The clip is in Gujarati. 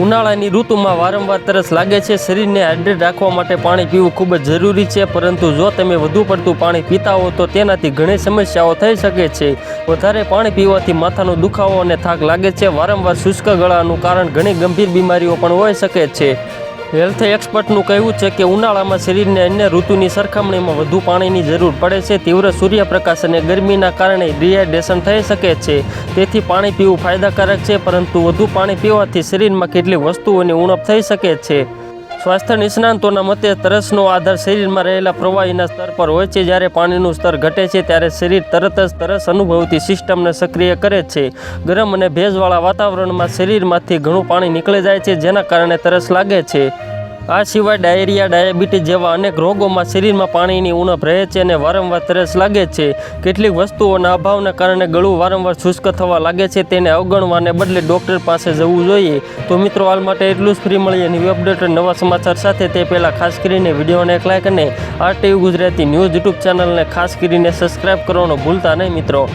ઉનાળાની ઋતુમાં વારંવાર તરસ લાગે છે। શરીરને હાઇડ્રેટ રાખવા માટે પાણી પીવું ખૂબ જ જરૂરી છે, પરંતુ જો તમે વધુ પડતું પાણી પીતા હો તો તેનાથી ઘણી સમસ્યાઓ થઈ શકે છે। વધારે પાણી પીવાથી માથાનો દુખાવો અને થાક લાગે છે। વારંવાર શુષ્ક ગળાનું કારણ ઘણી ગંભીર બીમારીઓ પણ હોઈ શકે છે। હેલ્થ એક્સપર્ટનું કહેવું છે કે ઉનાળામાં શરીરને અન્ય ઋતુની સરખામણીમાં વધુ પાણીની જરૂર પડે છે। તીવ્ર સૂર્યપ્રકાશ અને ગરમીના કારણે ડિહાઇડ્રેશન થઈ શકે છે, તેથી પાણી પીવું ફાયદાકારક છે, પરંતુ વધુ પાણી પીવાથી શરીરમાં કેટલીક વસ્તુઓની ઉણપ થઈ શકે છે। સ્વાસ્થ્ય નિષ્ણાતોના મતે તરસનો આધાર શરીરમાં રહેલા પ્રવાહીના સ્તર પર હોય છે। જ્યારે પાણીનું સ્તર ઘટે છે ત્યારે શરીર તરત જ તરસ અનુભવતી સિસ્ટમને સક્રિય કરે છે। ગરમ અને ભેજવાળા વાતાવરણમાં શરીરમાંથી ઘણું પાણી નીકળી જાય છે, જેના કારણે તરસ લાગે છે। આ સિવાય ડાયેરિયા, ડાયાબિટીસ જેવા અનેક રોગોમાં શરીરમાં પાણીની ઉણપ રહે છે અને વારંવાર તરસ લાગે છે। કેટલીક વસ્તુઓના અભાવના કારણે ગળું વારંવાર શુષ્ક થવા લાગે છે, તેને અવગણવાને બદલે ડૉક્ટર પાસે જવું જોઈએ। તો મિત્રો, હાલ માટે એટલું જ। ફ્રી મળીએ નવી અપડેટ નવા સમાચાર સાથે। તે પહેલાં ખાસ કરીને વિડીયોને એક લાઇક અને RTV ગુજરાતી ન્યૂઝ યુટ્યુબ ચેનલને ખાસ કરીને સબસ્ક્રાઈબ કરવાનું ભૂલતા નહીં મિત્રો।